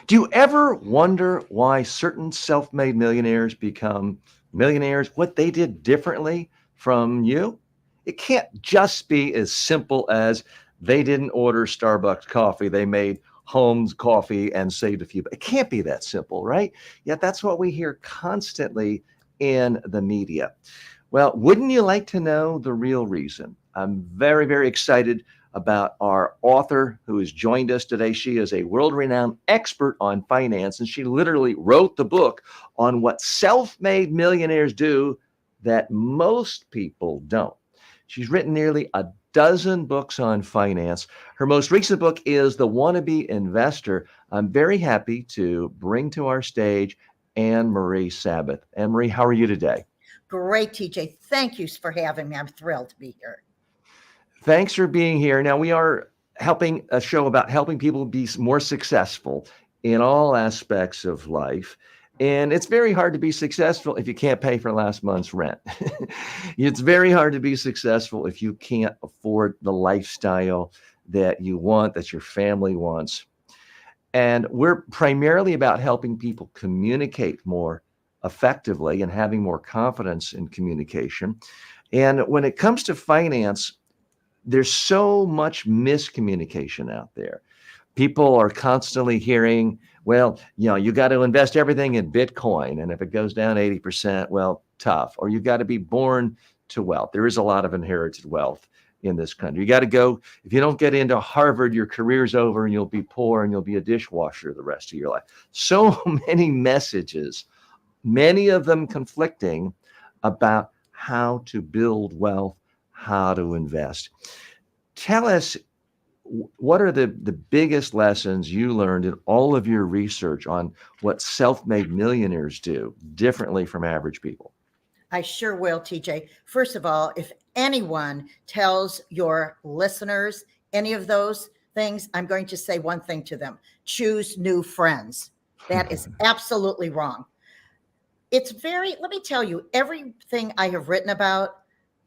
Do you ever wonder why certain self-made millionaires become millionaires, what they did differently from you? It can't just be as simple as they didn't order Starbucks coffee. They made Holmes coffee and saved a few. It can't be that simple, right? Yet that's what we hear constantly in the media. Well, wouldn't you like to know the real reason? I'm very, very excited about our author who has joined us today. She is a world renowned expert on finance, and she literally wrote the book on what self made millionaires do that most people don't. She's written nearly a dozen books on finance. Her most recent book is The Wannabe Investor. I'm very happy to bring to our stage Anne-Marie Sabath. Anne-Marie, how are you today? Great, TJ. Thank you for having me. I'm thrilled to be here. Thanks for being here. Now, we are helping a show about helping people be more successful in all aspects of life. And it's very hard to be successful if you can't pay for last month's rent. It's very hard to be successful if you can't afford the lifestyle that you want, that your family wants. And we're primarily about helping people communicate more effectively and having more confidence in communication. And when it comes to finance, there's so much miscommunication out there. People are constantly hearing, well, you got to invest everything in Bitcoin. And if it goes down 80%, well, tough. Or you got to be born to wealth. There is a lot of inherited wealth in this country. You got to go, if you don't get into Harvard, your career's over and you'll be poor and you'll be a dishwasher the rest of your life. So many messages, many of them conflicting about how to build wealth, how to invest. Tell us, what are the biggest lessons you learned in all of your research on what self-made millionaires do differently from average people? I sure will, TJ. First of all, if anyone tells your listeners any of those things, I'm going to say one thing to them: choose new friends. That is absolutely wrong. Let me tell you, everything I have written about,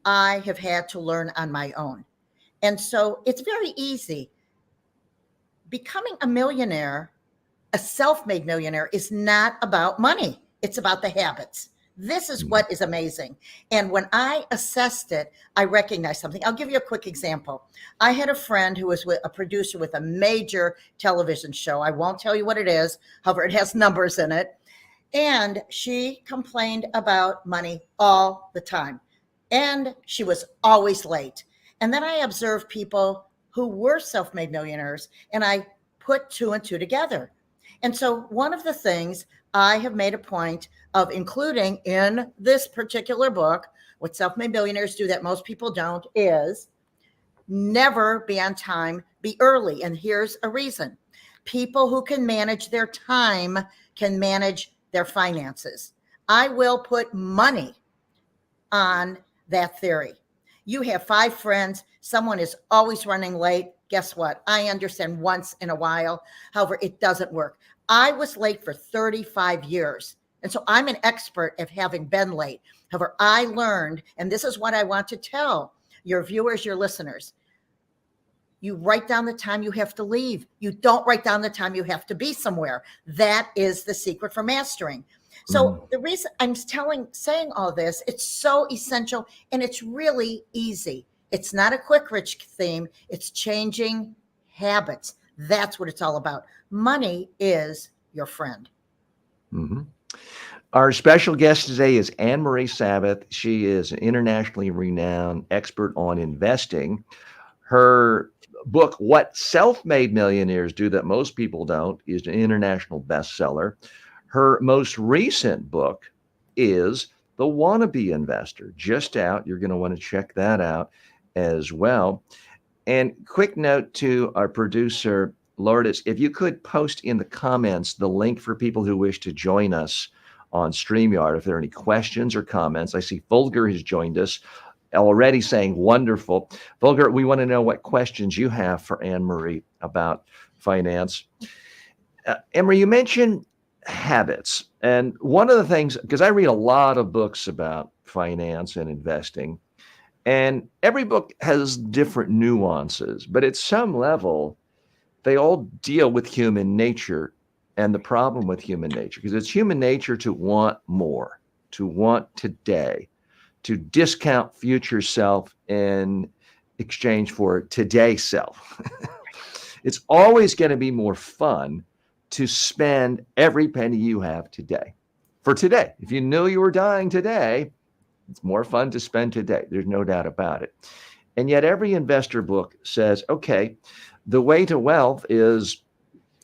I have had to learn on my own. And so it's very easy. Becoming a millionaire, a self made millionaire, is not about money, it's about the habits. This is what is amazing. And when I assessed it, I recognized something. I'll give you a quick example. I had a friend who was a producer with a major television show. I won't tell you what it is, however, it has numbers in it. And she complained about money all the time. And she was always late. And then I observed people who were self made millionaires, and I put two and two together. And so, one of the things I have made a point of including in this particular book, what self made millionaires do that most people don't, is never be on time, be early. And here's a reason: people who can manage their time can manage their finances. I will put money on that theory. You have five friends, someone is always running late. Guess what? I understand once in a while. However, it doesn't work. I was late for 35 years. And so I'm an expert at having been late. However, I learned, and this is what I want to tell your viewers, your listeners: you write down the time you have to leave. You don't write down the time you have to be somewhere. That is the secret for mastering. So the reason I'm saying all this, it's so essential, and it's really easy. It's not a quick rich theme. It's changing habits. That's what it's all about. Money is your friend. Mm-hmm. Our special guest today is Anne-Marie Sabath. She is an internationally renowned expert on investing. Her book, What Self-Made Millionaires Do That Most People Don't, is an international bestseller. Her most recent book is The Wannabe Investor, just out. You're going to want to check that out as well. And quick note to our producer, Lourdes, if you could post in the comments the link for people who wish to join us on StreamYard, if there are any questions or comments. I see Fulger has joined us already saying wonderful. Fulger, we want to know what questions you have for Anne-Marie about finance. Anne-Marie, you mentioned habits. And one of the things, because I read a lot of books about finance and investing, and every book has different nuances, but at some level, they all deal with human nature and the problem with human nature, because it's human nature to want more, to want today, to discount future self in exchange for today's self. It's always going to be more fun to spend every penny you have today for today. If you knew you were dying today, it's more fun to spend today. There's no doubt about it. And yet every investor book says, okay, the way to wealth is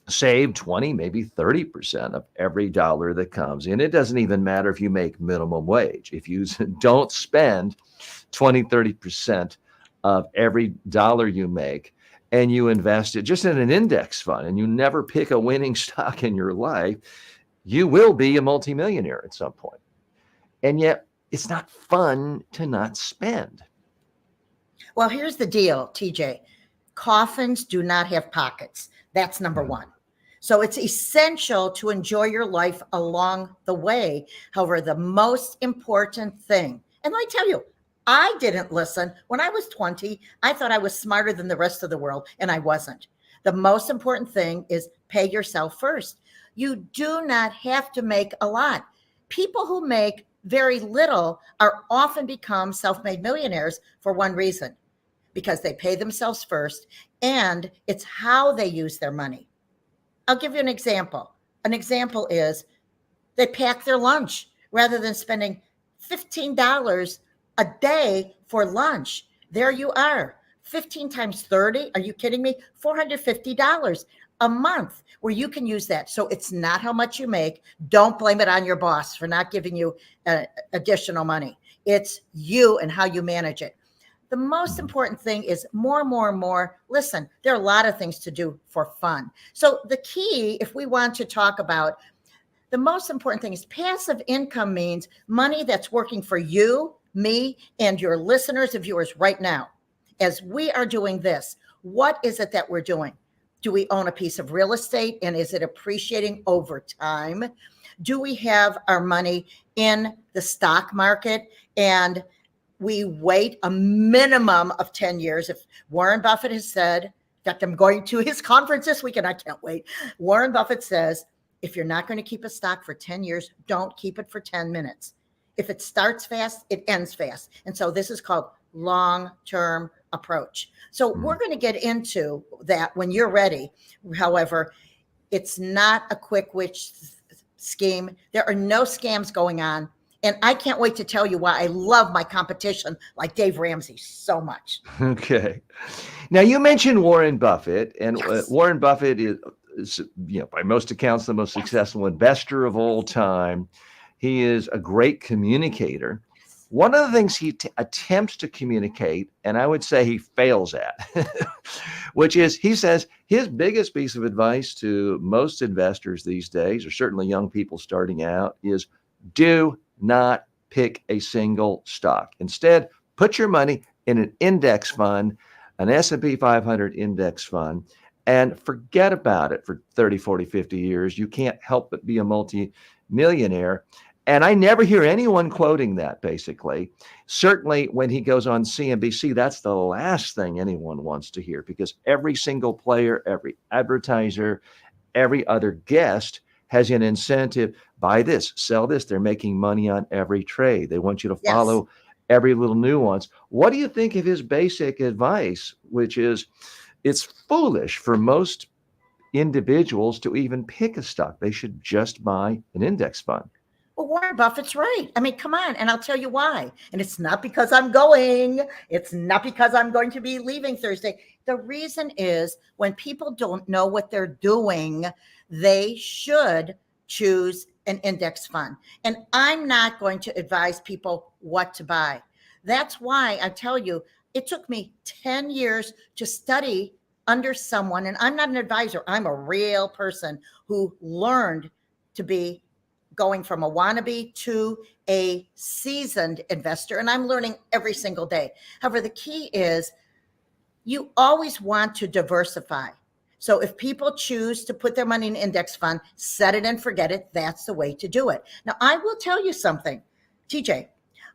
save 20, maybe 30% of every dollar that comes in. It doesn't even matter if you make minimum wage. If you don't spend 20, 30% of every dollar you make and you invest it just in an index fund and you never pick a winning stock in your life, you will be a multimillionaire at some point. And yet it's not fun to not spend. Well, here's the deal, TJ. Coffins do not have pockets. That's number one. So it's essential to enjoy your life along the way. However, the most important thing, and I tell you, I didn't listen. When I was 20, I thought I was smarter than the rest of the world, and I wasn't. The most important thing is pay yourself first. You do not have to make a lot. People who make very little are often become self-made millionaires for one reason, because they pay themselves first, and it's how they use their money. I'll give you an example. An example is they pack their lunch rather than spending $15 a day for lunch. There you are. 15 times 30. Are you kidding me? $450 a month where you can use that. So it's not how much you make. Don't blame it on your boss for not giving you additional money. It's you and how you manage it. The most important thing is more. Listen, there are a lot of things to do for fun. So the key, if we want to talk about, the most important thing is passive income means money that's working for you, me, and your listeners and viewers right now. As we are doing this, what is it that we're doing? Do we own a piece of real estate, and is it appreciating over time? Do we have our money in the stock market, and we wait a minimum of 10 years? If Warren Buffett has said, in fact, I'm going to his conference this week and I can't wait. Warren Buffett says, if you're not going to keep a stock for 10 years, don't keep it for 10 minutes. If it starts fast, it ends fast. And so this is called long-term approach. So we're going to get into that when you're ready. However, it's not a quick witch scheme. There are no scams going on. And I can't wait to tell you why I love my competition like Dave Ramsey so much. Okay. Now you mentioned Warren Buffett, and Yes. Warren Buffett is, by most accounts, the most successful investor of all time. He is a great communicator. One of the things he attempts to communicate, and I would say he fails at, which is he says his biggest piece of advice to most investors these days, or certainly young people starting out, is do not pick a single stock. Instead, put your money in an index fund, an S&P 500 index fund, and forget about it for 30, 40, 50 years. You can't help but be a multi-millionaire. And I never hear anyone quoting that, basically. Certainly when he goes on CNBC, that's the last thing anyone wants to hear, because every single player, every advertiser, every other guest has an incentive. Buy this, sell this. They're making money on every trade. They want you to follow every little nuance. What do you think of his basic advice, which is it's foolish for most individuals to even pick a stock? They should just buy an index fund. Well, Warren Buffett's right. I mean, come on. And I'll tell you why. And it's not because I'm going. It's not because I'm going to be leaving Thursday. The reason is when people don't know what they're doing, they should choose an index fund. And I'm not going to advise people what to buy. That's why I tell you, it took me 10 years to study under someone. And I'm not an advisor. I'm a real person who learned to be going from a wannabe to a seasoned investor. And I'm learning every single day. However, the key is you always want to diversify. So if people choose to put their money in an index fund, set it and forget it, that's the way to do it. Now, I will tell you something, TJ,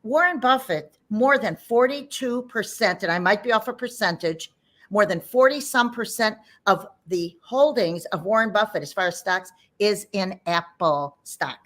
Warren Buffett, more than 42%, and I might be off a percentage, More than 40 some percent of the holdings of Warren Buffett, as far as stocks, is in Apple stock.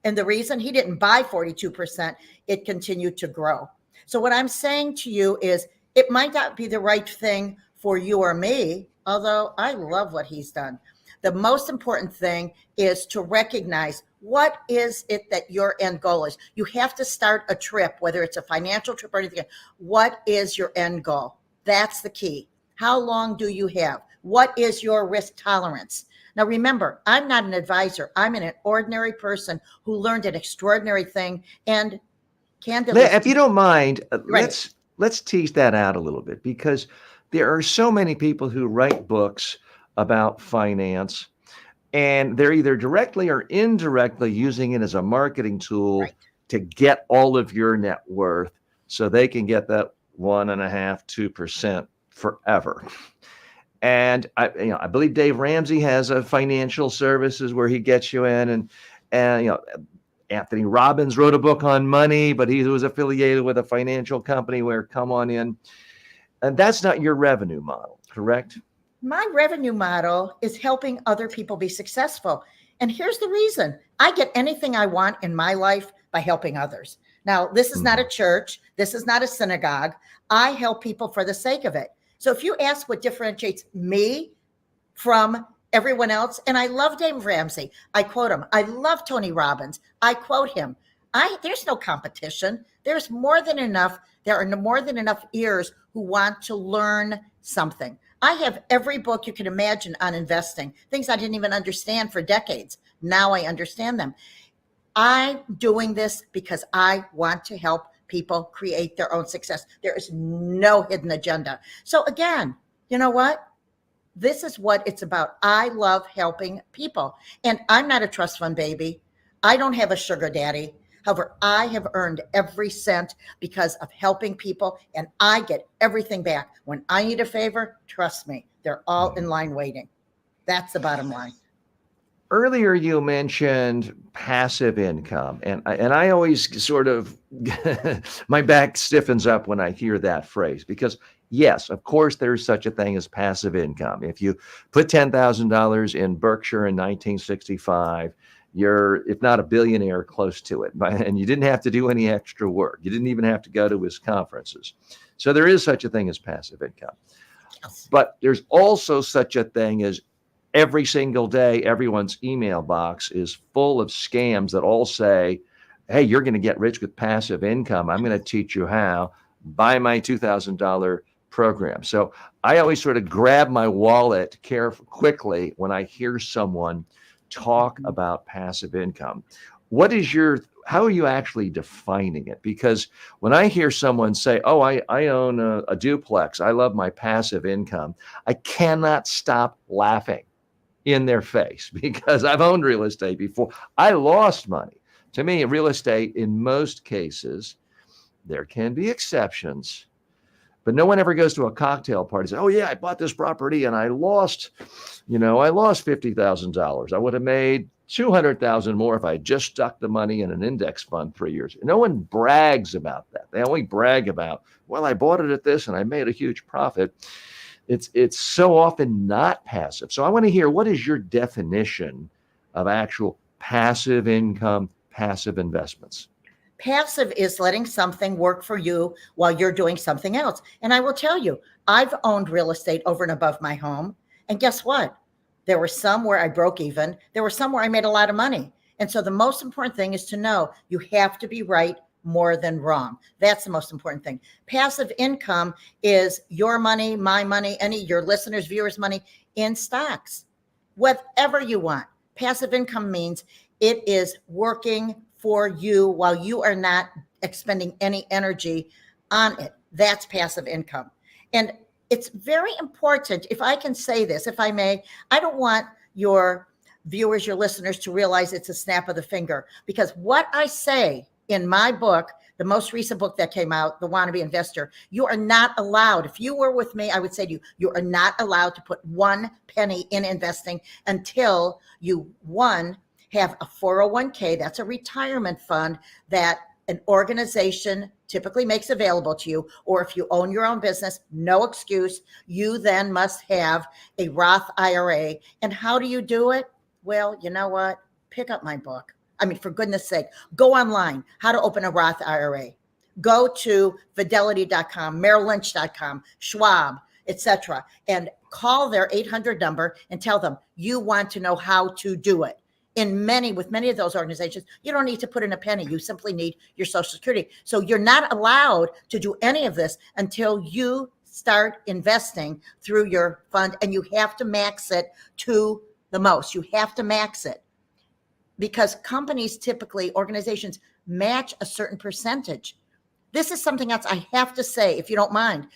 And the reason he didn't buy 42%, it continued to grow. So what I'm saying to you is it might not be the right thing for you or me, although I love what he's done. The most important thing is to recognize what is it that your end goal is. You have to start a trip, whether it's a financial trip or anything. What is your end goal? That's the key. How long do you have? What is your risk tolerance? Now, remember, I'm not an advisor. I'm an ordinary person who learned an extraordinary thing. And candidly, If you don't mind, right. let's tease that out a little bit, because there are so many people who write books about finance, and they're either directly or indirectly using it as a marketing tool Right. to get all of your net worth so they can get that 1.5%, 2% forever. And I believe Dave Ramsey has a financial services where he gets you in, and Anthony Robbins wrote a book on money, but he was affiliated with a financial company where come on in. And that's not your revenue model, correct? My revenue model is helping other people be successful. And here's the reason: I get anything I want in my life by helping others. Now, this is not a church. This is not a synagogue. I help people for the sake of it. So if you ask what differentiates me from everyone else, and I love Dave Ramsey, I quote him. I love Tony Robbins, I quote him. There's no competition. There's more than enough. There are more than enough ears who want to learn something. I have every book you can imagine on investing, things I didn't even understand for decades. Now I understand them. I'm doing this because I want to help people create their own success. There is no hidden agenda. So again, you know what? This is what it's about. I love helping people. And I'm not a trust fund baby. I don't have a sugar daddy. However, I have earned every cent because of helping people, and I get everything back. When I need a favor, trust me, they're all in line waiting. That's the bottom line. Earlier, you mentioned passive income, and I always sort of my back stiffens up when I hear that phrase, because yes, of course, there's such a thing as passive income. If you put $10,000 in Berkshire in 1965, you're, if not a billionaire, close to it, and you didn't have to do any extra work. You didn't even have to go to his conferences. So there is such a thing as passive income. Yes. But there's also such a thing as every single day, everyone's email box is full of scams that all say, hey, you're going to get rich with passive income. I'm going to teach you how. Buy my $2,000 program. So I always sort of grab my wallet quickly when I hear someone talk about passive income. How are you actually defining it? Because when I hear someone say, oh, I own a duplex, I love my passive income, I cannot stop laughing in their face, because I've owned real estate before. I lost money. To me, real estate, in most cases, there can be exceptions, but no one ever goes to a cocktail party and says, oh yeah, I bought this property and I lost $50,000. I would have made $200,000 more if I just stuck the money in an index fund 3 years. No one brags about that. They only brag about, well, I bought it at this and I made a huge profit. It's so often not passive. So I want to hear, what is your definition of actual passive income, passive investments? Passive is letting something work for you while you're doing something else. And I will tell you, I've owned real estate over and above my home. And guess what? There were some where I broke even. There were some where I made a lot of money. And so the most important thing is to know you have to be right more than wrong. That's the most important thing. Passive income is your money, my money, your listeners, viewers' money in stocks, whatever you want. Passive income means it is working for you while you are not expending any energy on it. That's passive income. And it's very important, if I can say this, if I may, I don't want your viewers, your listeners to realize it's a snap of the finger, because what I say in my book, the most recent book that came out, The Wannabe Investor, you are not allowed. If you were with me, I would say to you, you are not allowed to put 1 penny in investing until you, one, have a 401k, that's a retirement fund that an organization typically makes available to you, or if you own your own business, no excuse, you then must have a Roth IRA. And how do you do it? Well, you know what? Pick up my book. I mean, for goodness sake, go online, how to open a Roth IRA. Go to fidelity.com, merrilllynch.com, Schwab, etc., and call their 800 number and tell them you want to know how to do it. With many of those organizations, you don't need to put in a penny. You simply need your Social Security. So you're not allowed to do any of this until you start investing through your fund, and you have to max it to the most. You have to max it because companies, typically organizations, match a certain percentage. This is something else I have to say, if you don't mind.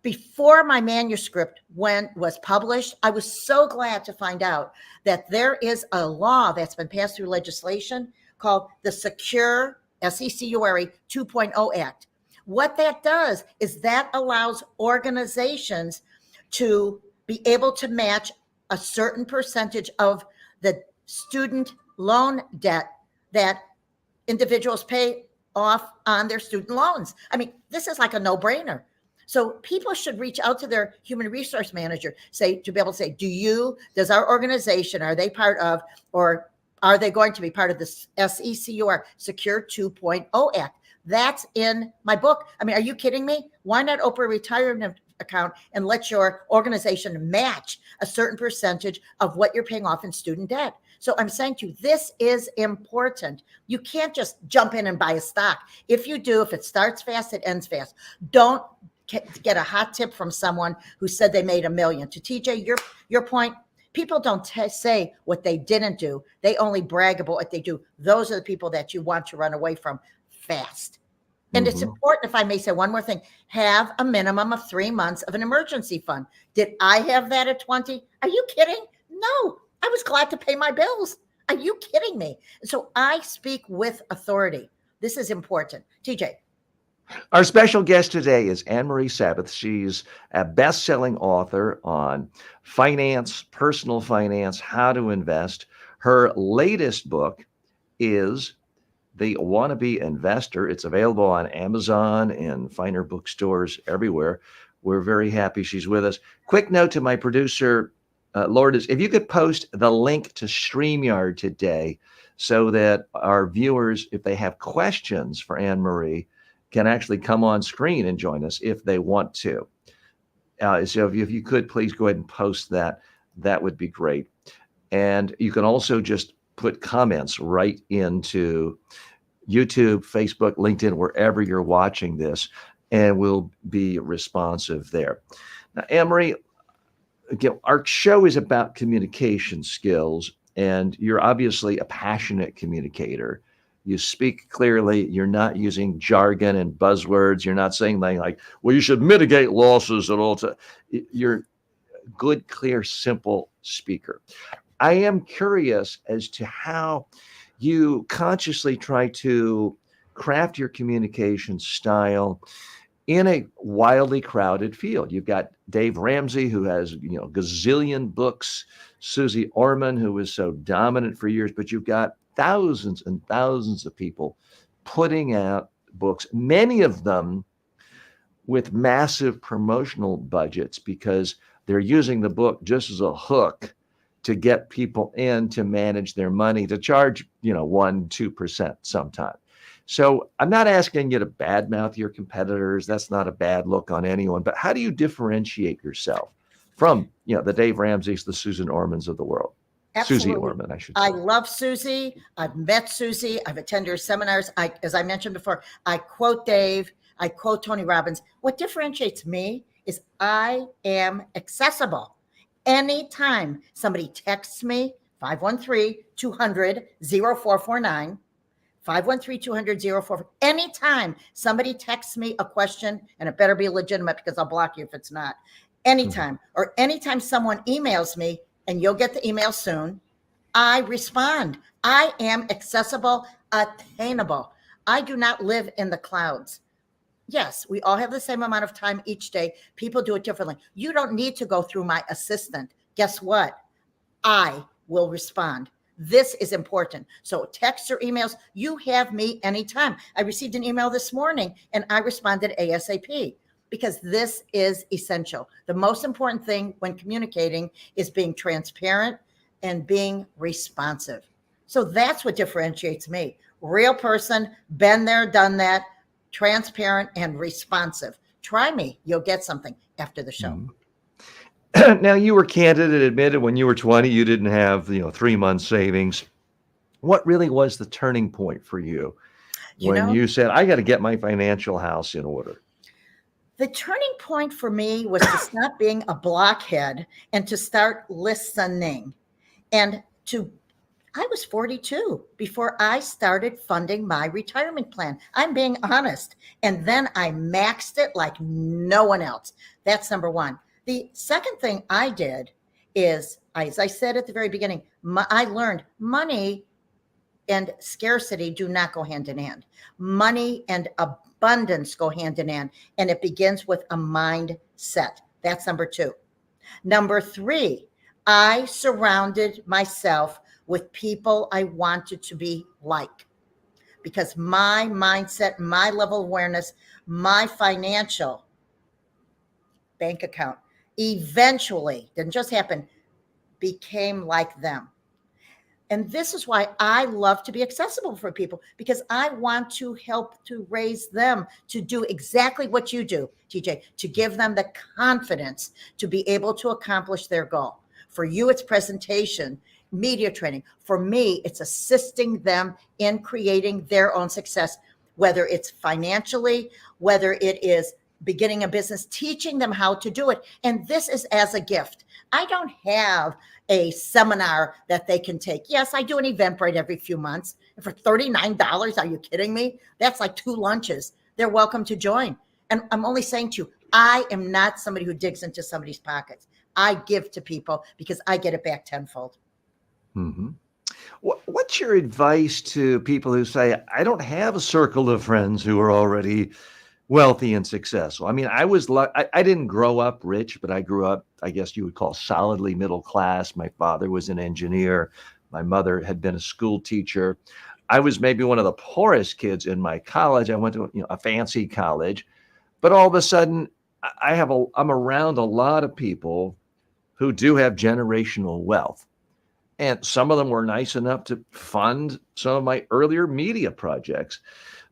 Before my manuscript was published, I was so glad to find out that there is a law that's been passed through legislation called the Secure, SECURE 2.0 Act. What that does is that allows organizations to be able to match a certain percentage of the student loan debt that individuals pay off on their student loans. I mean, this is like a no-brainer. So people should reach out to their human resource manager, to be able to say, does our organization, are they part of, or are they going to be part of the SECUR, Secure 2.0 Act? That's in my book. I mean, are you kidding me? Why not open a retirement account and let your organization match a certain percentage of what you're paying off in student debt? So I'm saying to you, this is important. You can't just jump in and buy a stock. If you do, if it starts fast, it ends fast. Don't get a hot tip from someone who said they made $1 million. To TJ, your point, people don't say what they didn't do. They only brag about what they do. Those are the people that you want to run away from fast. And it's important, if I may say one more thing, have a minimum of 3 months of an emergency fund. Did I have that at 20? Are you kidding? No, I was glad to pay my bills. Are you kidding me? So I speak with authority. This is important. TJ. Our special guest today is AnnMarieSabath. She's a best-selling author on finance, personal finance, how to invest. Her latest book is The Wannabe Investor. It's available on Amazon and finer bookstores everywhere. We're very happy she's with us. Quick note to my producer, Lourdes, if you could post the link to StreamYard today so that our viewers, if they have questions for Ann-Marie, can actually come on screen and join us if they want to. So if you could please go ahead and post that, that would be great. And you can also just put comments right into YouTube, Facebook, LinkedIn, wherever you're watching this, and we'll be responsive there. Now, Ann-Marie, again, our show is about communication skills, and you're obviously a passionate communicator. You speak clearly. You're not using jargon and buzzwords. You're not saying like, well, you should mitigate losses at all times. You're a good, clear, simple speaker. I am curious as to how you consciously try to craft your communication style in a wildly crowded field. You've got Dave Ramsey, who has, gazillion books, Susie Orman, who was so dominant for years, but you've got thousands and thousands of people putting out books, many of them with massive promotional budgets because they're using the book just as a hook to get people in to manage their money, to charge, 1-2% sometimes. So I'm not asking you to badmouth your competitors. That's not a bad look on anyone. But how do you differentiate yourself from, the Dave Ramseys, the Susan Ormans of the world? Absolutely. Susie Orman, I should say. I love Susie. I've met Susie. I've attended her seminars. As I mentioned before, I quote Dave. I quote Tony Robbins. What differentiates me is I am accessible. Anytime somebody texts me, 513-200-0449, 513-200-0449. Anytime somebody texts me a question, and it better be legitimate because I'll block you if it's not. Anytime, or anytime someone emails me, and you'll get the email soon, I respond. I am accessible, attainable. I do not live in the clouds. Yes, we all have the same amount of time each day. People do it differently. You don't need to go through my assistant. Guess what? I will respond. This is important. So text or emails, you have me anytime. I received an email this morning and I responded ASAP because this is essential. The most important thing when communicating is being transparent and being responsive. So that's what differentiates me. Real person, been there, done that, transparent and responsive. Try me. You'll get something after the show. Now, you were candid and admitted when you were 20, you didn't have, 3 months savings. What really was the turning point for you when you said, I got to get my financial house in order? The turning point for me was to stop being a blockhead and to start listening. And I was 42 before I started funding my retirement plan. I'm being honest. And then I maxed it like no one else. That's number one. The second thing I did is, as I said at the very beginning, I learned money and scarcity do not go hand in hand. Money and abundance go hand in hand. And it begins with a mindset. That's number two. Number three, I surrounded myself with people I wanted to be like, because my mindset, my level of awareness, my financial bank account eventually, didn't just happen, became like them. And this is why I love to be accessible for people, because I want to help to raise them to do exactly what you do, TJ, to give them the confidence to be able to accomplish their goal. For you, it's presentation, media training. For me, it's assisting them in creating their own success, whether it's financially, whether it is beginning a business, teaching them how to do it. And this is as a gift. I don't have a seminar that they can take. Yes, I do an Eventbrite every few months. And for $39, are you kidding me? That's like 2 lunches. They're welcome to join. And I'm only saying to you, I am not somebody who digs into somebody's pockets. I give to people because I get it back tenfold. Mm-hmm. What's your advice to people who say, I don't have a circle of friends who are already wealthy and successful? I mean, I didn't grow up rich, but I grew up, I guess you would call, solidly middle class. My father was an engineer. My mother had been a school teacher. I was maybe one of the poorest kids in my college. I went to a fancy college, but all of a sudden I'm around a lot of people who do have generational wealth. And some of them were nice enough to fund some of my earlier media projects.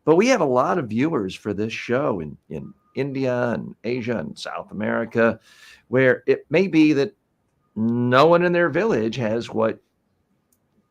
But we have a lot of viewers for this show in India and Asia and South America, where it may be that no one in their village has what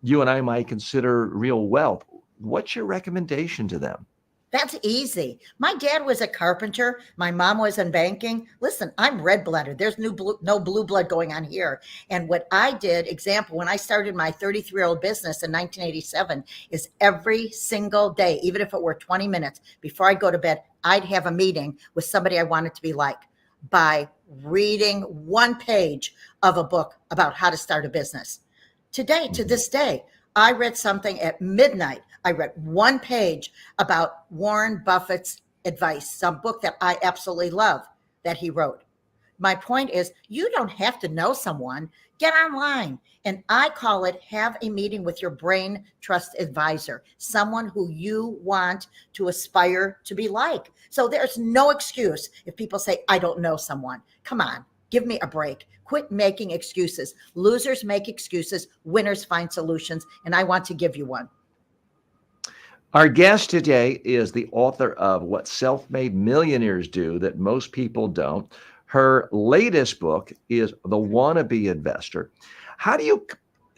you and I might consider real wealth. What's your recommendation to them? That's easy. My dad was a carpenter. My mom was in banking. Listen, I'm red-blooded. There's no blue blood going on here. And what I did, example, when I started my 33-year-old business in 1987, is every single day, even if it were 20 minutes before I go to bed, I'd have a meeting with somebody I wanted to be like by reading 1 page of a book about how to start a business. Today, to this day, I read something at midnight. I read 1 page about Warren Buffett's advice, some book that I absolutely love that he wrote. My point is, you don't have to know someone. Get online. And I call it, have a meeting with your brain trust advisor, someone who you want to aspire to be like. So there's no excuse if people say, I don't know someone. Come on, give me a break. Quit making excuses. Losers make excuses. Winners find solutions. And I want to give you one. Our guest today is the author of What Self-Made Millionaires Do That Most People Don't. Her latest book is The Wannabe Investor.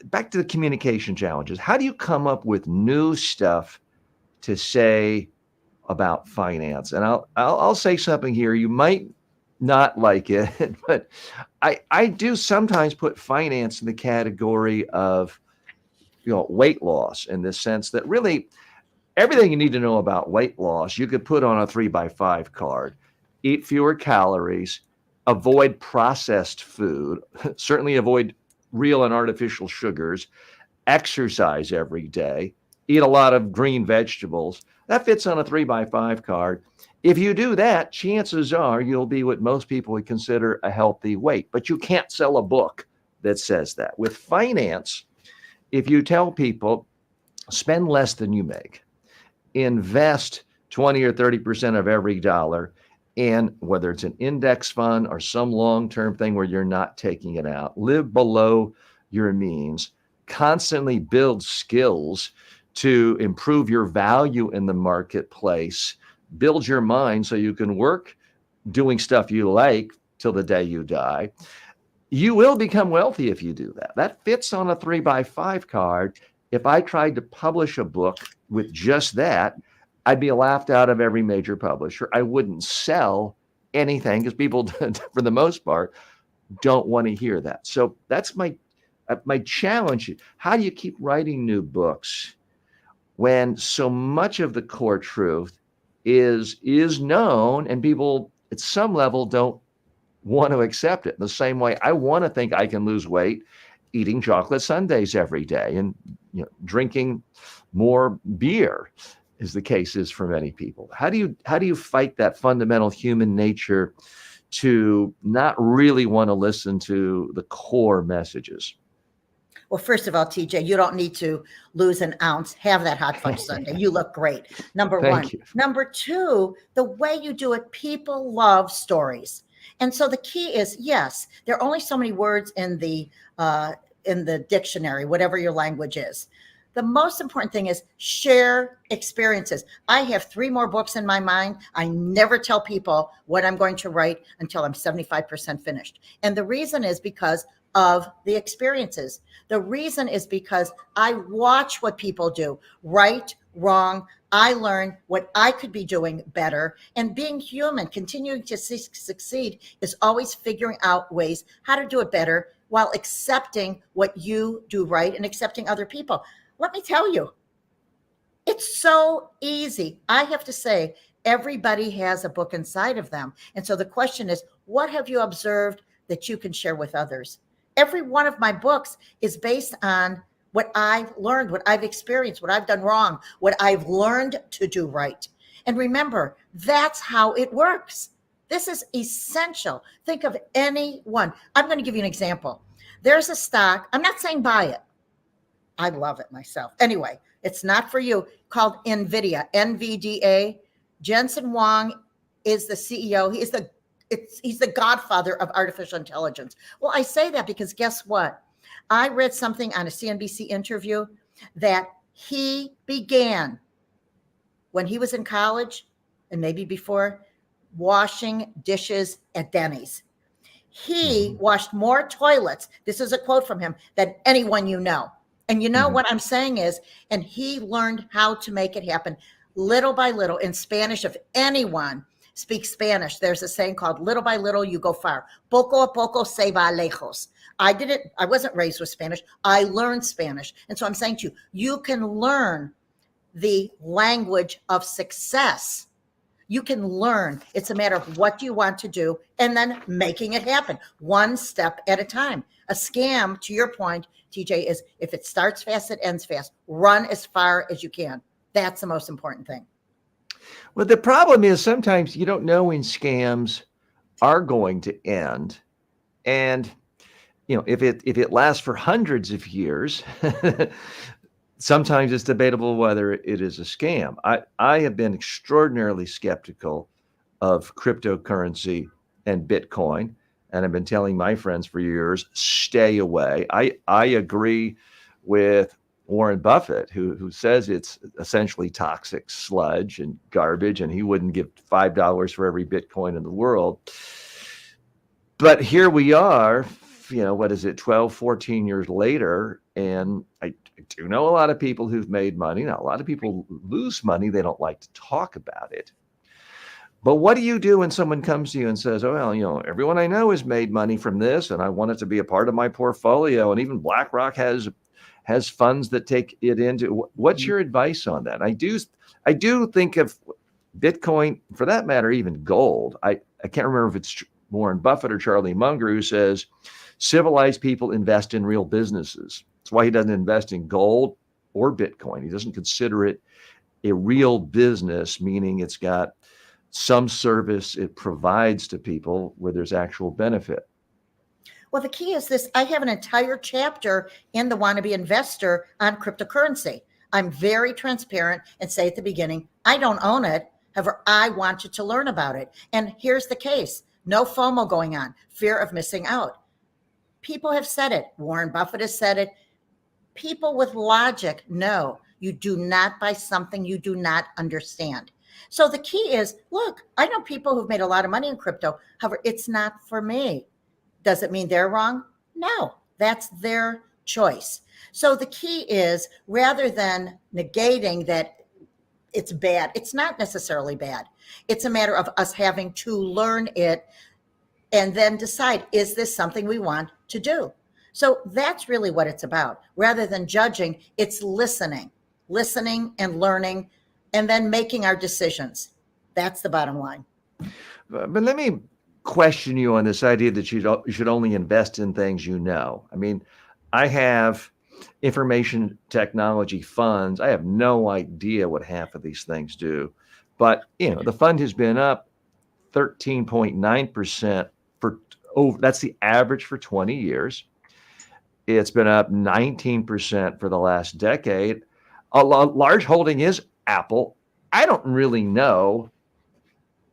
Back to the communication challenges, how do you come up with new stuff to say about finance? And I'll say something here. You might not like it, but I do sometimes put finance in the category of, weight loss, in the sense that really everything you need to know about weight loss, you could put on a 3x5 card. Eat fewer calories, avoid processed food, certainly avoid real and artificial sugars, exercise every day, eat a lot of green vegetables. That fits on a 3x5 card. If you do that, chances are you'll be what most people would consider a healthy weight, but you can't sell a book that says that. With finance, if you tell people, spend less than you make, invest 20 or 30% of every dollar in whether it's an index fund or some long-term thing where you're not taking it out, live below your means, constantly build skills to improve your value in the marketplace, build your mind so you can work doing stuff you like till the day you die. You will become wealthy if you do that. That fits on a 3x5 card. If I tried to publish a book with just that, I'd be laughed out of every major publisher. I wouldn't sell anything because people, for the most part, don't want to hear that. So that's my challenge. How do you keep writing new books when so much of the core truth is known and people at some level don't want to accept it? In the same way, I want to think I can lose weight eating chocolate sundaes every day and drinking more beer, as the case is for many people. How do you fight that fundamental human nature to not really want to listen to the core messages? Well, first of all, TJ, you don't need to lose an ounce. Have that hot fudge sundae. You look great. Number one. Thank you. Number two, the way you do it, people love stories. And so the key is, yes, there are only so many words in the dictionary, whatever your language is. The most important thing is share experiences. I have 3 more books in my mind. I never tell people what I'm going to write until I'm 75% finished. And the reason is because of the experiences. The reason is because I watch what people do, right, wrong. I learn what I could be doing better. And being human, continuing to succeed is always figuring out ways how to do it better while accepting what you do right and accepting other people. Let me tell you, it's so easy. I have to say, everybody has a book inside of them. And so the question is, what have you observed that you can share with others? Every one of my books is based on what I've learned, what I've experienced, what I've done wrong, what I've learned to do right. And remember, that's how it works. This is essential. Think of anyone. I'm going to give you an example. There's a stock. I'm not saying buy it. I love it myself. Anyway, it's not for you, called NVIDIA, NVDA. Jensen Huang is the CEO. He's the godfather of artificial intelligence. Well, I say that because guess what? I read something on a CNBC interview that he began when he was in college and maybe before, washing dishes at Denny's. He washed more toilets, this is a quote from him, than anyone you know. And you know what I'm saying is, and he learned how to make it happen little by little. In Spanish, if anyone speaks Spanish, there's a saying called little by little, you go far. Poco a poco se va lejos. I wasn't raised with Spanish. I learned Spanish. And so I'm saying to you, you can learn the language of success. You can learn. It's a matter of what you want to do and then making it happen one step at a time. A scam, to your point, TJ, is if it starts fast, it ends fast. Run as far as you can. That's the most important thing. Well, the problem is sometimes you don't know when scams are going to end. And, if it lasts for hundreds of years, sometimes it's debatable whether it is a scam. I have been extraordinarily skeptical of cryptocurrency and Bitcoin, and I've been telling my friends for years, stay away. I agree with Warren Buffett, who says it's essentially toxic sludge and garbage, and he wouldn't give $5 for every Bitcoin in the world. But here we are, 12, 14 years later, and I do know a lot of people who've made money. Now, a lot of people lose money. They don't like to talk about it. But what do you do when someone comes to you and says, oh, well, everyone I know has made money from this, and I want it to be a part of my portfolio, and even BlackRock has funds that take it into. What's your advice on that? I do think of Bitcoin, for that matter, even gold. I can't remember if it's Warren Buffett or Charlie Munger who says civilized people invest in real businesses. That's why he doesn't invest in gold or Bitcoin. He doesn't consider it a real business, meaning it's got some service it provides to people where there's actual benefit. Well, the key is this. I have an entire chapter in the Wannabe Investor on cryptocurrency. I'm very transparent and say at the beginning, I don't own it. However, I want you to learn about it. And here's the case. No FOMO going on, fear of missing out. People have said it. Warren Buffett has said it. People with logic know you do not buy something you do not understand. So the key is, look, I know people who've made a lot of money in crypto. However, it's not for me. Does it mean they're wrong? No, that's their choice. So the key is, rather than negating that it's bad, it's not necessarily bad. It's a matter of us having to learn it and then decide, is this something we want to do? So that's really what it's about. Rather than judging, it's listening and learning, and then making our decisions. That's the bottom line. But let me question you on this idea that you should only invest in things you know. I mean, I have information technology funds. I have no idea what half of these things do. But, the fund has been up 13.9% that's the average for 20 years. It's been up 19% for the last decade. A large holding is Apple. I don't really know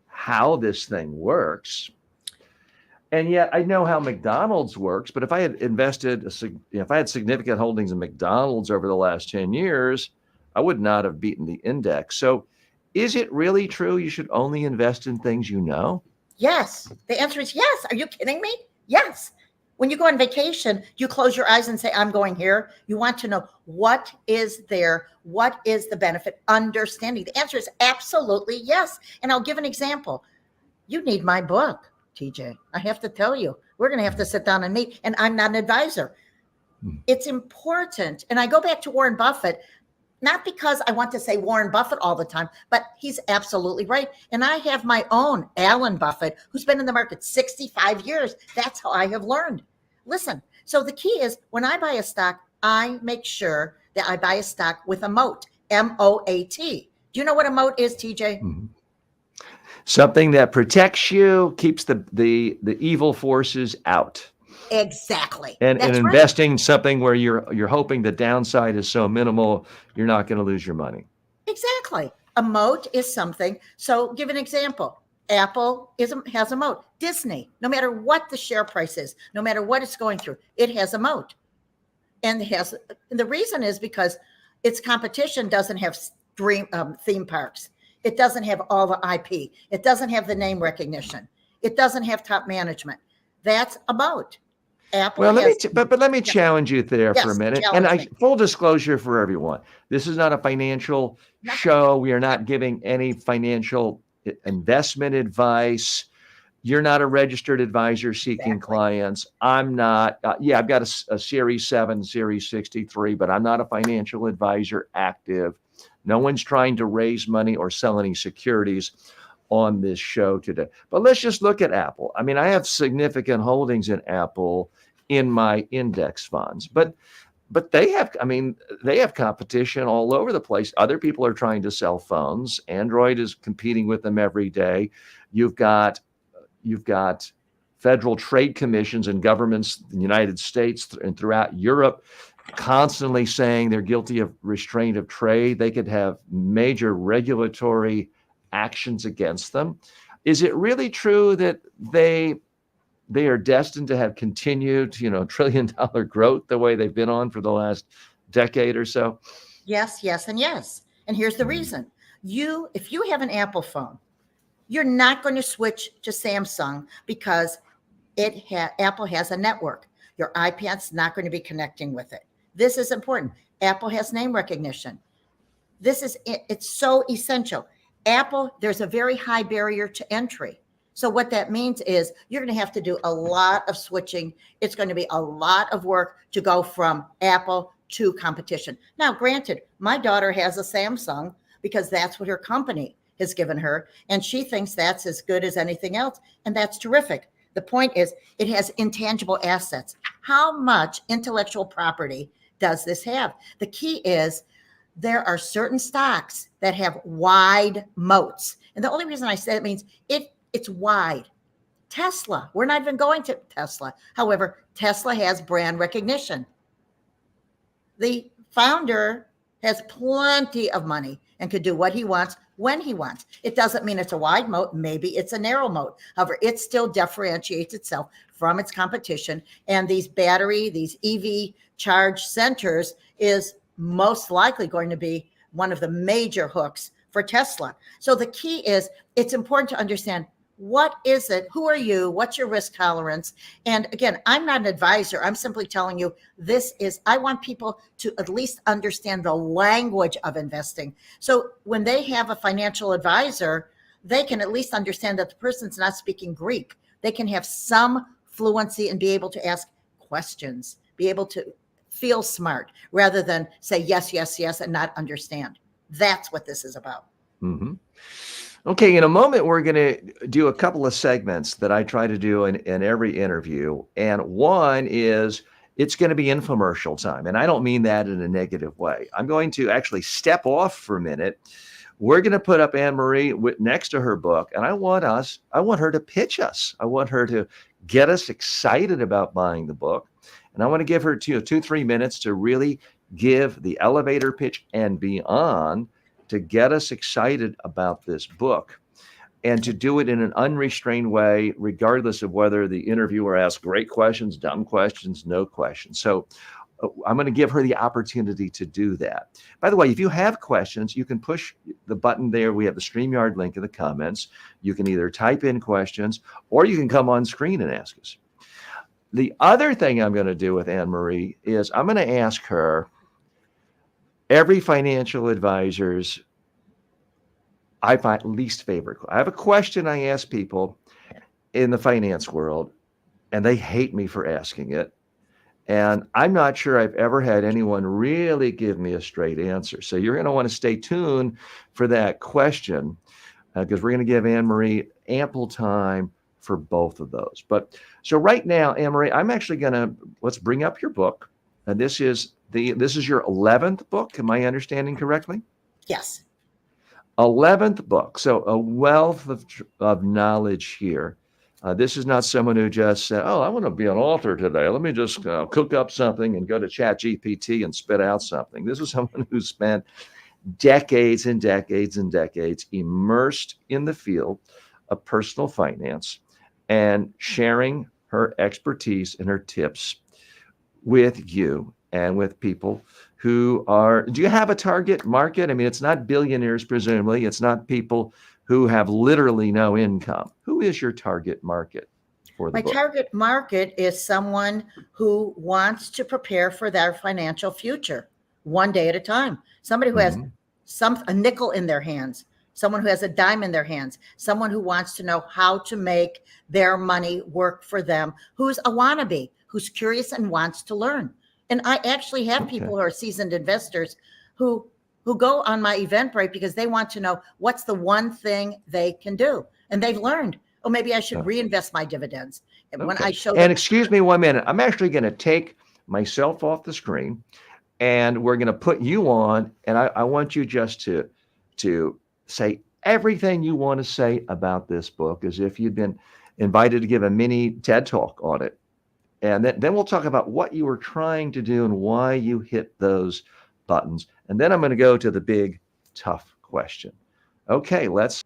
how this thing works. And yet I know how McDonald's works, but if I had if I had significant holdings in McDonald's over the last 10 years, I would not have beaten the index. So is it really true you should only invest in things you know? Yes. The answer is yes. Are you kidding me? Yes. When you go on vacation, you close your eyes and say, I'm going here. You want to know what is there? What is the benefit? Understanding. The answer is absolutely yes. And I'll give an example. You need my book, TJ. I have to tell you, we're going to have to sit down and meet. And I'm not an advisor. It's important. And I go back to Warren Buffett, not because I want to say Warren Buffett all the time, but he's absolutely right. And I have my own Alan Buffett, who's been in the market 65 years. That's how I have learned. Listen, so the key is, when I buy a stock, I make sure that I buy a stock with a moat, M-O-A-T. Do you know what a moat is, TJ? Mm-hmm. Something that protects you, keeps the evil forces out. Exactly. And investing something where you're hoping the downside is so minimal, you're not going to lose your money. Exactly. A moat is something. So give an example. Apple has a moat. Disney, no matter what the share price is, no matter what it's going through, it has a moat. And the reason is because its competition doesn't have theme parks. It doesn't have all the IP. It doesn't have the name recognition. It doesn't have top management. That's a moat. Apple well, let me challenge you there for a minute. And full disclosure for everyone, this is not a financial show. We are not giving any financial investment advice. You're not a registered advisor seeking clients. I'm not. I've got a Series 7, Series 63, but I'm not a financial advisor active. No one's trying to raise money or sell any securities on this show today. But let's just look at Apple. I mean, I have significant holdings in Apple in my index funds, but they have competition all over the place. Other people are trying to sell phones. Android is competing with them every day. You've got federal trade commissions and governments in the United States and throughout Europe constantly saying they're guilty of restraint of trade. They could have major regulatory actions against them. Is it really true that they are destined to have continued, $1 trillion growth the way they've been on for the last decade or so? Yes, yes, and yes. And here's the reason. If you have an Apple phone, you're not going to switch to Samsung because Apple has a network. Your iPad's not going to be connecting with it. This is important. Apple has name recognition. It's so essential. Apple, there's a very high barrier to entry. So what that means is you're going to have to do a lot of switching. It's going to be a lot of work to go from Apple to competition. Now, granted, my daughter has a Samsung because that's what her company has given her, and she thinks that's as good as anything else, and that's terrific. The point is, it has intangible assets. How much intellectual property does this have? The key is there are certain stocks that have wide moats. And the only reason I say it means it's wide. Tesla. We're not even going to Tesla. However, Tesla has brand recognition. The founder has plenty of money and could do what he wants when he wants. It doesn't mean it's a wide moat. Maybe it's a narrow moat. However, it still differentiates itself from its competition. And these EV charge centers is most likely going to be one of the major hooks for Tesla. So the key is it's important to understand, what is it? Who are you? What's your risk tolerance? And again, I'm not an advisor. I'm simply telling you I want people to at least understand the language of investing. So when they have a financial advisor, they can at least understand that the person's not speaking Greek. They can have some fluency and be able to ask questions, be able to feel smart rather than say yes, yes, yes, and not understand. That's what this is about. Mm-hmm. Okay, in a moment, we're going to do a couple of segments that I try to do in every interview. And one is it's going to be infomercial time. And I don't mean that in a negative way. I'm going to actually step off for a minute. We're going to put up Ann-Marie next to her book. And I want her to pitch us. I want her to get us excited about buying the book. And I want to give her 2-3 minutes to really give the elevator pitch and beyond, to get us excited about this book, and to do it in an unrestrained way, regardless of whether the interviewer asks great questions, dumb questions, no questions. So I'm going to give her the opportunity to do that. By the way, if you have questions, you can push the button there. We have the StreamYard link in the comments. You can either type in questions or you can come on screen and ask us. The other thing I'm going to do with Ann-Marie is I'm going to ask her every financial advisor's I find least favorite. I have a question I ask people in the finance world, and they hate me for asking it. And I'm not sure I've ever had anyone really give me a straight answer. So you're going to want to stay tuned for that question, because we're going to give Ann-Marie ample time for both of those. But so right now, Ann-Marie, I'm actually going to, let's bring up your book. And this is your 11th book. Am I understanding correctly? Yes. 11th book. So a wealth of knowledge here. This is not someone who just said, oh, I want to be an author today. Let me just cook up something and go to ChatGPT and spit out something. This is someone who spent decades and decades and decades immersed in the field of personal finance and sharing her expertise and her tips with you and with people who are, do you have a target market? I mean, it's not billionaires, presumably. It's not people who have literally no income. Who is your target market for the book? My target market is someone who wants to prepare for their financial future one day at a time. Somebody who has a nickel in their hands, someone who has a dime in their hands, someone who wants to know how to make their money work for them, who's a wannabe, who's curious and wants to learn. And I actually have people who are seasoned investors who go on my Eventbrite because they want to know what's the one thing they can do. And they've learned, oh, maybe I should reinvest my dividends. And when I show them, and excuse me 1 minute, I'm actually going to take myself off the screen and we're going to put you on. And I want you just to say everything you want to say about this book as if you'd been invited to give a mini TED Talk on it. And then we'll talk about what you were trying to do and why you hit those buttons. And then I'm going to go to the big, tough question. Okay, let's.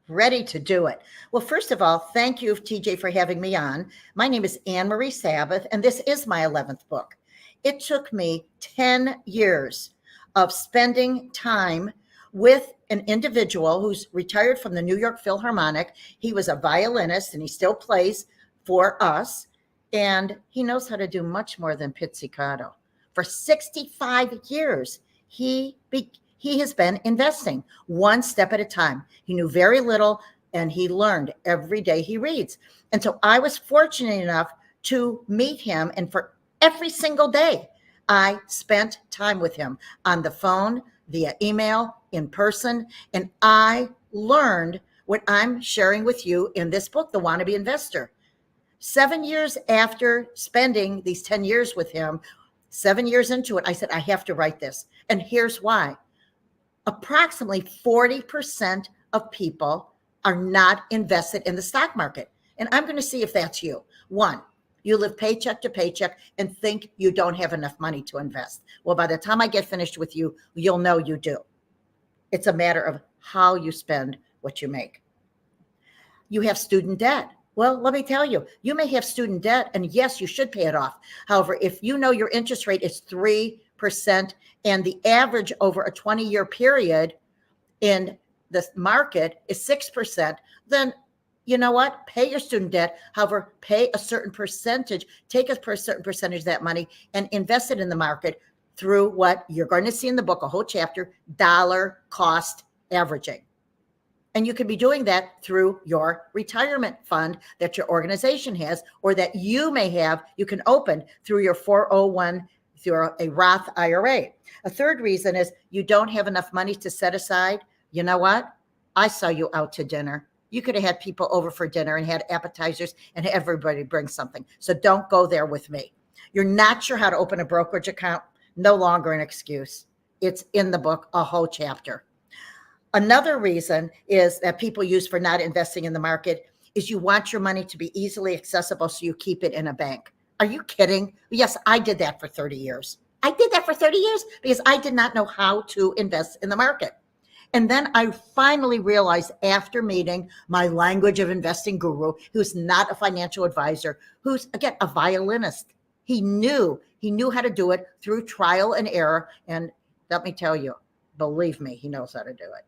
Ready to do it. Well, first of all, thank you, TJ, for having me on. My name is AnnMarieSabath, and this is my 11th book. It took me 10 years of spending time with an individual who's retired from the New York Philharmonic. He was a violinist, and he still plays for us, and he knows how to do much more than pizzicato. For 65 years, he has been investing one step at a time. He knew very little, and he learned every day he reads. And so I was fortunate enough to meet him, and for every single day, I spent time with him on the phone, via email, in person, and I learned what I'm sharing with you in this book, The Wannabe Investor. 7 years after spending these 10 years with him, 7 years into it, I said, I have to write this. And here's why. Approximately 40% of people are not invested in the stock market. And I'm going to see if that's you. One, you live paycheck to paycheck and think you don't have enough money to invest. Well, by the time I get finished with you, you'll know you do. It's a matter of how you spend what you make. You have student debt. Well, let me tell you, you may have student debt, and yes, you should pay it off. However, if you know your interest rate is 3% and the average over a 20-year period in the market is 6%, then you know what? Pay your student debt. However, pay a certain percentage, take a certain percentage of that money and invest it in the market through what you're going to see in the book, a whole chapter, dollar cost averaging. And you could be doing that through your retirement fund that your organization has, or that you may have, you can open through your 401, through a Roth IRA. A third reason is you don't have enough money to set aside. You know what? I saw you out to dinner. You could have had people over for dinner and had appetizers and everybody bring something. So don't go there with me. You're not sure how to open a brokerage account. No longer an excuse. It's in the book, a whole chapter. Another reason is that people use for not investing in the market is you want your money to be easily accessible, so you keep it in a bank. Are you kidding? Yes, I did that for 30 years. I did that for 30 years because I did not know how to invest in the market. And then I finally realized, after meeting my language of investing guru, who's not a financial advisor, who's, again, a violinist. He knew how to do it through trial and error. And let me tell you, believe me, he knows how to do it.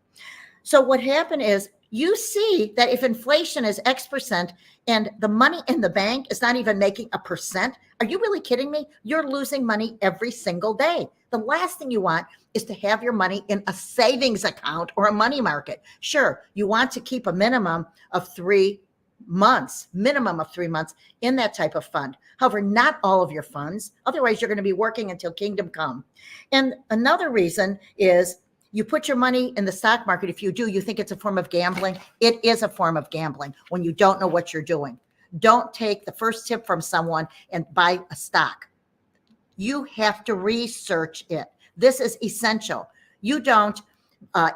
So what happened is, you see that if inflation is X percent and the money in the bank is not even making a percent, are you really kidding me? You're losing money every single day. The last thing you want is to have your money in a savings account or a money market. Sure, you want to keep a minimum of 3 months in that type of fund. However, not all of your funds. Otherwise, you're going to be working until kingdom come. And another reason is, you put your money in the stock market. If you do, you think it's a form of gambling. It is a form of gambling when you don't know what you're doing. Don't take the first tip from someone and buy a stock. You have to research it. This is essential. You don't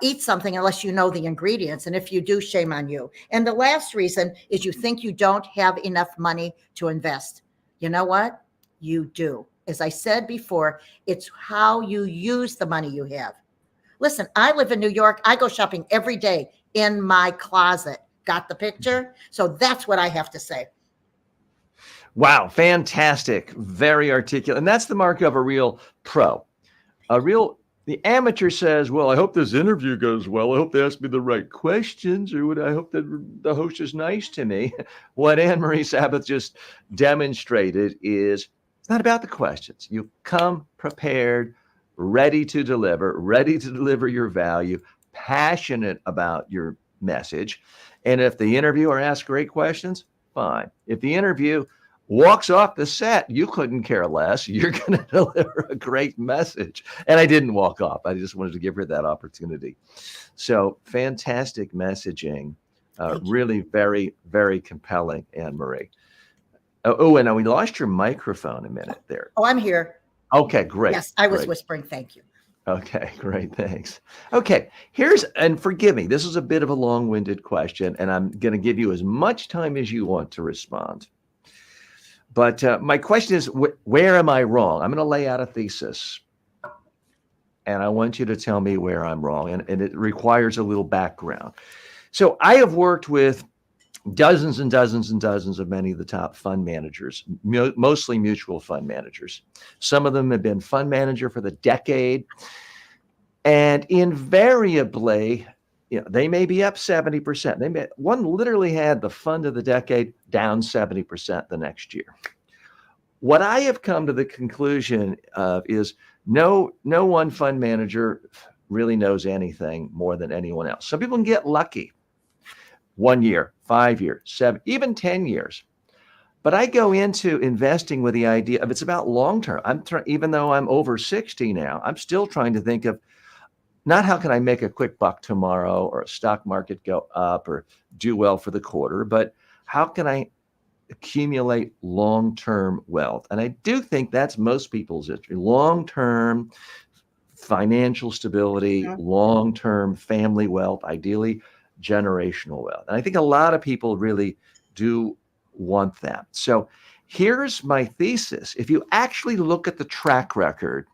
eat something unless you know the ingredients. And if you do, shame on you. And the last reason is you think you don't have enough money to invest. You know what? You do. As I said before, it's how you use the money you have. Listen, I live in New York. I go shopping every day in my closet. Got the picture? So that's what I have to say. Wow, fantastic. Very articulate. And that's the mark of a real pro. The amateur says, well, I hope this interview goes well. I hope they ask me the right questions, or I hope that the host is nice to me. What AnnMarie Sabath just demonstrated is, it's not about the questions. You come prepared, ready to deliver your value, passionate about your message. And if the interviewer asks great questions, fine. If the interview walks off the set, you couldn't care less. You're going to deliver a great message. And I didn't walk off. I just wanted to give her that opportunity. So fantastic messaging. Really very, very compelling, AnnMarie. Oh, and we lost your microphone a minute there. Oh, I'm here. Okay, great. Yes, I was great. whispering. Thank you. Okay, great. Thanks. Okay, and forgive me, this is a bit of a long-winded question, and I'm going to give you as much time as you want to respond. But my question is, where am I wrong? I'm going to lay out a thesis, and I want you to tell me where I'm wrong, and it requires a little background. So I have worked with dozens and dozens and dozens of many of the top fund managers, mostly mutual fund managers. Some of them have been fund manager for the decade. And invariably, they may be up 70%. One literally had the fund of the decade down 70% the next year. What I have come to the conclusion of is no one fund manager really knows anything more than anyone else. Some people can get lucky. 1 year, 5 years, 7, even 10 years. But I go into investing with the idea of it's about long-term. Even though I'm over 60 now, I'm still trying to think of not how can I make a quick buck tomorrow or a stock market go up or do well for the quarter, but how can I accumulate long-term wealth? And I do think that's most people's history. Long-term financial stability, long-term family wealth, ideally generational wealth. And I think a lot of people really do want that. So here's my thesis. If you actually look at the track record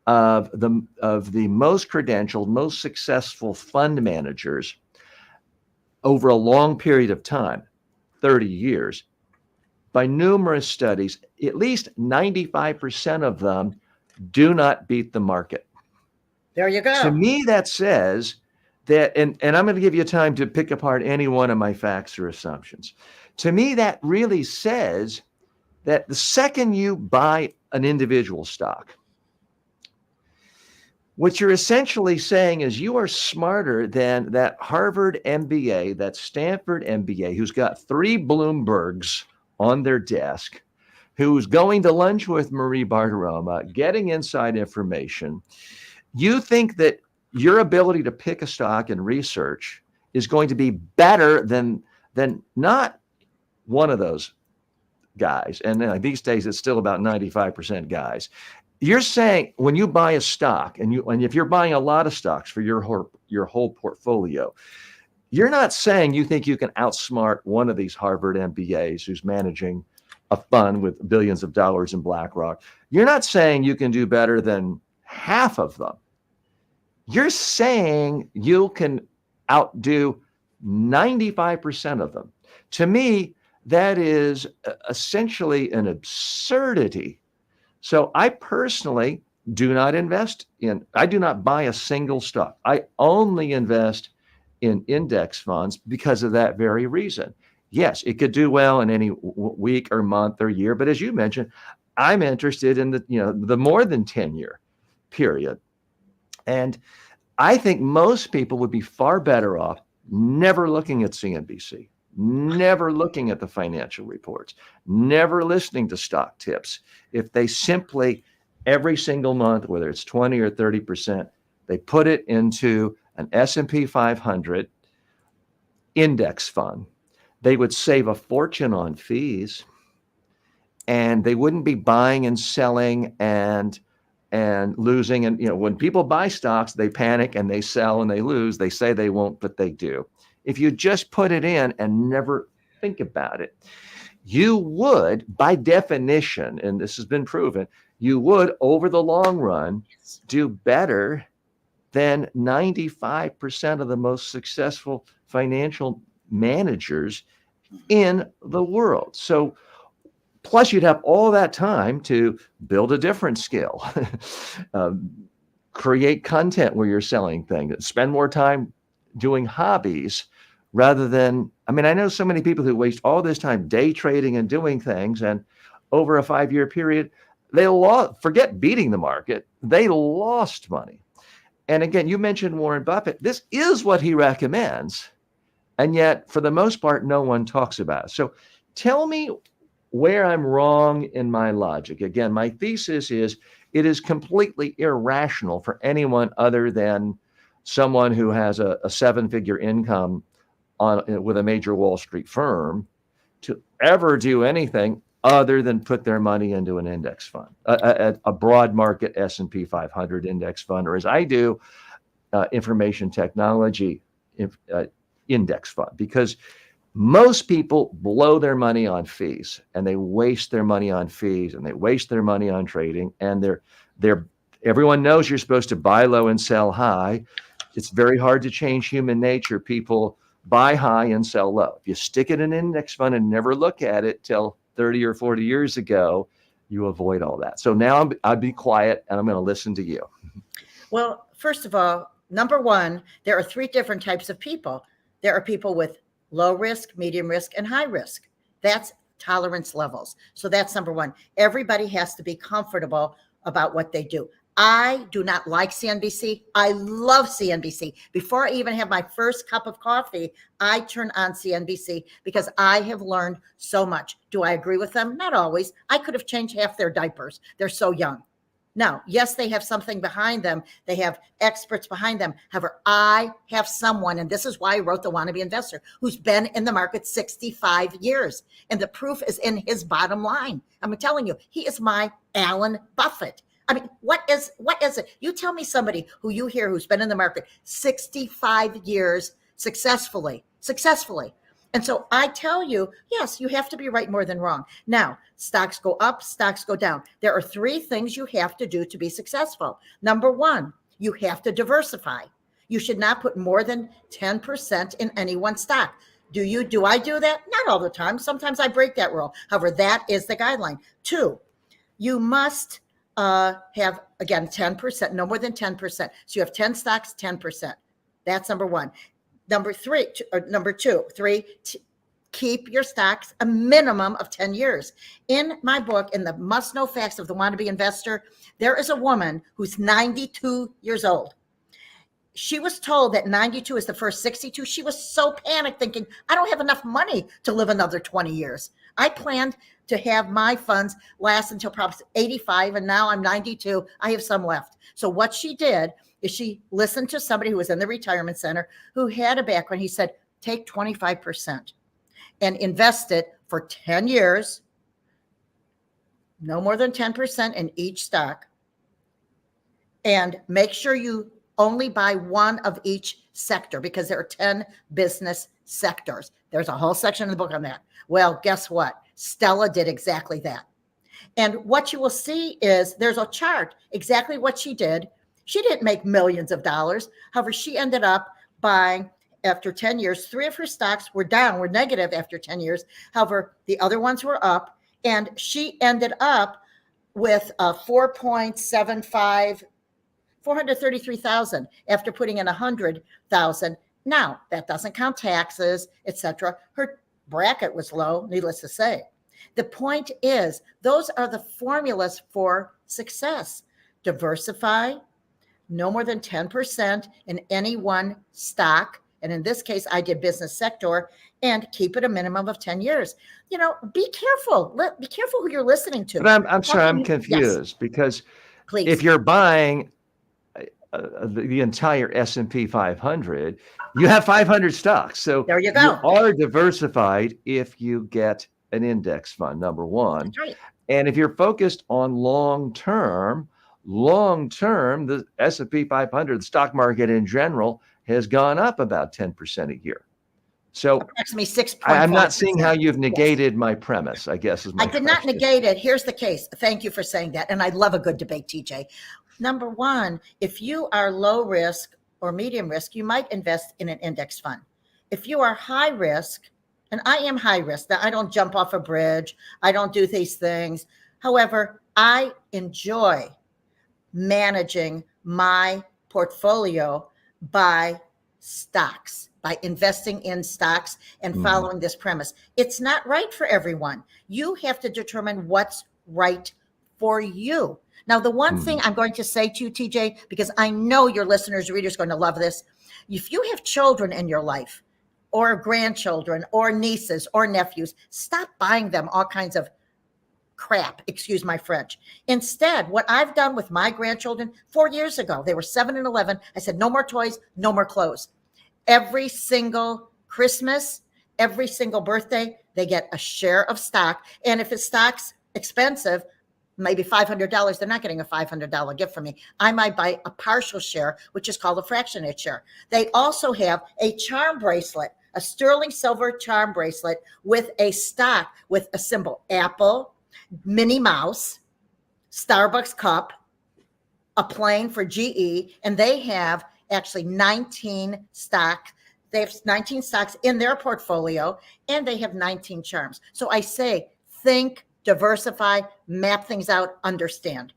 of the most credentialed, most successful fund managers over a long period of time, 30 years, by numerous studies, at least 95% of them do not beat the market. There you go. To me, that says that, and I'm going to give you time to pick apart any one of my facts or assumptions. To me, that really says that the second you buy an individual stock, what you're essentially saying is you are smarter than that Harvard MBA, that Stanford MBA, who's got 3 Bloombergs on their desk, who's going to lunch with Marie Bartiromo, getting inside information. You think that your ability to pick a stock and research is going to be better than not one of those guys. And these days, it's still about 95% guys. You're saying when you buy a stock, and if you're buying a lot of stocks for your whole portfolio, you're not saying you think you can outsmart one of these Harvard MBAs who's managing a fund with billions of dollars in BlackRock. You're not saying you can do better than half of them. You're saying you can outdo 95% of them. To me, that is essentially an absurdity. So I personally do not I do not buy a single stock. I only invest in index funds because of that very reason. Yes, it could do well in any week or month or year, but as you mentioned, I'm interested in the more than 10-year period. And I think most people would be far better off never looking at CNBC, never looking at the financial reports, never listening to stock tips. If they simply, every single month, whether it's 20 or 30%, they put it into an S&P 500 index fund, they would save a fortune on fees, and they wouldn't be buying and selling and losing. And when people buy stocks, they panic and they sell and they lose. They say they won't, but they do. If you just put it in and never think about it, you would, by definition, and this has been proven, you would, over the long run, do better than 95% of the most successful financial managers in the world. So, plus you'd have all that time to build a different skill, create content where you're selling things, spend more time doing hobbies rather than, I know so many people who waste all this time day trading and doing things, and over a 5-year period, they forget beating the market, they lost money. And again, you mentioned Warren Buffett. This is what he recommends. And yet, for the most part, no one talks about it. So tell me where I'm wrong in my logic. Again, my thesis is it is completely irrational for anyone other than someone who has a 7-figure income with a major Wall Street firm to ever do anything other than put their money into an index fund, a broad market S&P 500 index fund, or as I do, information technology index fund, because most people blow their money on fees, and they waste their money on fees, and they waste their money on trading. And everyone knows you're supposed to buy low and sell high. It's very hard to change human nature. People buy high and sell low. If you stick it in an index fund and never look at it till 30 or 40 years ago, you avoid all that. So now I'll be quiet and I'm going to listen to you. Well, first of all, number one, there are 3 different types of people. There are people with low risk, medium risk, and high risk. That's tolerance levels. So that's number one. Everybody has to be comfortable about what they do. I do not like CNBC. I love CNBC. Before I even have my first cup of coffee, I turn on CNBC because I have learned so much. Do I agree with them? Not always. I could have changed half their diapers. They're so young. Now, yes, they have something behind them. They have experts behind them. However, I have someone, and this is why I wrote the Wannabe Investor, who's been in the market 65 years. And the proof is in his bottom line. I'm telling you, he is my Alan Buffett. What is it? You tell me somebody who you hear who's been in the market 65 years successfully. And so I tell you, yes, you have to be right more than wrong. Now, stocks go up, stocks go down. There are 3 things you have to do to be successful. Number 1, you have to diversify. You should not put more than 10% in any one stock. Do I do that? Not all the time. Sometimes I break that rule. However, that is the guideline. 2, you must have, again, 10%, no more than 10%. So you have 10 stocks, 10%. That's number 1. Number 2, keep your stocks a minimum of 10 years. In my book, in the Must Know Facts of the Wannabe Investor, there is a woman who's 92 years old. She was told that 92 is the first 62. She was so panicked, thinking, I don't have enough money to live another 20 years. I planned to have my funds last until probably 85, and now I'm 92. I have some left. So what she did is she listened to somebody who was in the retirement center who had a background. He said, take 25% and invest it for 10 years, no more than 10% in each stock, and make sure you only buy one of each sector, because there are 10 business sectors. There's a whole section in the book on that. Well, guess what? Stella did exactly that. And what you will see is there's a chart, exactly what she did. She didn't make millions of dollars. However, she ended up buying, after 10 years, 3 of her stocks were down, were negative after 10 years. However, the other ones were up, and she ended up with a 433,000 after putting in 100,000. Now, that doesn't count taxes, etc. Her bracket was low, needless to say. The point is, those are the formulas for success. Diversify, no more than 10% in any one stock. And in this case, I did business sector, and keep it a minimum of 10 years. Be careful. Be careful who you're listening to. But I'm sorry, I'm confused, because Please. If you're buying the entire S&P 500, you have 500 stocks. So there you go. You are diversified if you get an index fund, number 1. That's right. And if you're focused on long-term, the S&P 500, the stock market in general, has gone up about 10% a year. So approximately 6.5%. I'm not seeing how you've negated my premise, I guess is my question. I did not negate it. Here's the case. Thank you for saying that. And I love a good debate, TJ. Number 1, if you are low risk or medium risk, you might invest in an index fund. If you are high risk, and I am high risk, now I don't jump off a bridge, I don't do these things. However, I enjoy managing my portfolio by stocks, by investing in stocks and following this premise. It's not right for everyone. You have to determine what's right for you. Now, the one thing I'm going to say to you, TJ, because I know your listeners, readers are going to love this. If you have children in your life, or grandchildren, or nieces, or nephews, stop buying them all kinds of crap, excuse my French. Instead, what I've done with my grandchildren 4 years ago, they were 7 and 11. I said, no more toys, no more clothes. Every single Christmas, every single birthday, they get a share of stock. And if a stock's expensive, maybe $500, they're not getting a $500 gift from me. I might buy a partial share, which is called a fractionate share. They also have a charm bracelet, a sterling silver charm bracelet with a stock with a symbol, Apple, Minnie Mouse, Starbucks cup, a plane for GE, and they have actually 19 stocks. They have 19 stocks in their portfolio, and they have 19 charms. So I say, think, diversify, map things out, understand.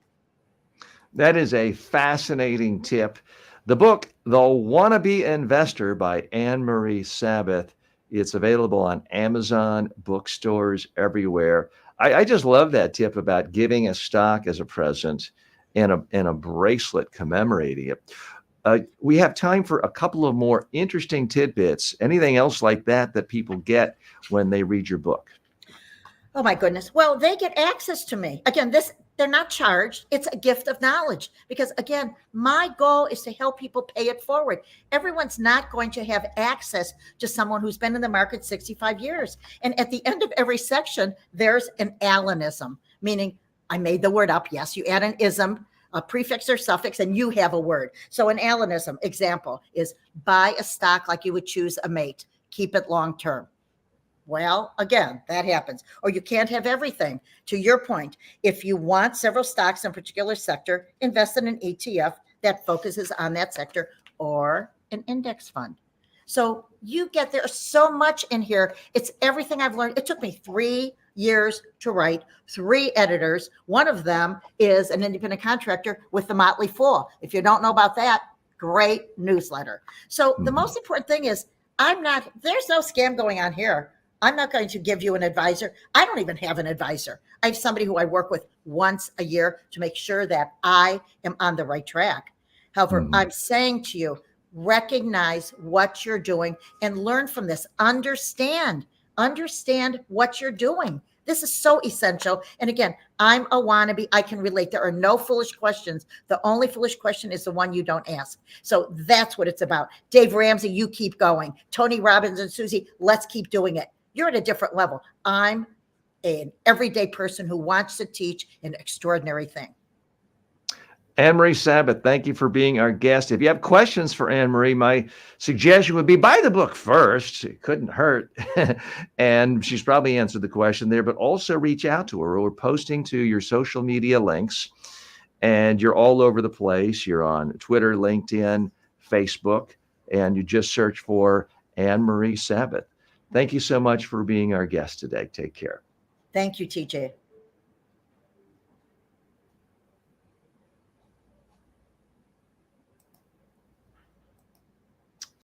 That is a fascinating tip. The book, The Wannabe Investor by AnnMarieSabath, it's available on Amazon, bookstores, everywhere. I just love that tip about giving a stock as a present and a bracelet commemorating it. We have time for a couple of more interesting tidbits. Anything else like that people get when they read your book? Oh my goodness. Well, they get access to me. Again, they're not charged. It's a gift of knowledge, because again, my goal is to help people pay it forward. Everyone's not going to have access to someone who's been in the market 65 years. And at the end of every section, there's an Alanism, meaning I made the word up. Yes, you add an ism a prefix or suffix, and you have a word. So an Alanism example is buy a stock like you would choose a mate. Keep it long term. Well, again, that happens. Or you can't have everything. To your point, if you want several stocks in a particular sector, invest in an ETF that focuses on that sector or an index fund. So you get there's so much in here. It's everything I've learned. It took me 3 years to write, 3 editors. One of them is an independent contractor with the Motley Fool. If you don't know about that, great newsletter. So the most important thing is there's no scam going on here. I'm not going to give you an advisor. I don't even have an advisor. I have somebody who I work with once a year to make sure that I am on the right track. However, I'm saying to you, recognize what you're doing and learn from this. Understand what you're doing. This is so essential. And again, I'm a wannabe. I can relate. There are no foolish questions. The only foolish question is the one you don't ask. So that's what it's about. Dave Ramsey, you keep going. Tony Robbins and Susie, let's keep doing it. You're at a different level. I'm an everyday person who wants to teach an extraordinary thing. AnnMarie Sabath, thank you for being our guest. If you have questions for AnnMarie, my suggestion would be buy the book first. It couldn't hurt. And she's probably answered the question there, but also reach out to her. We're posting to your social media links, and you're all over the place. You're on Twitter, LinkedIn, Facebook, and you just search for AnnMarie Sabath. Thank you so much for being our guest today. Take care. Thank you, TJ.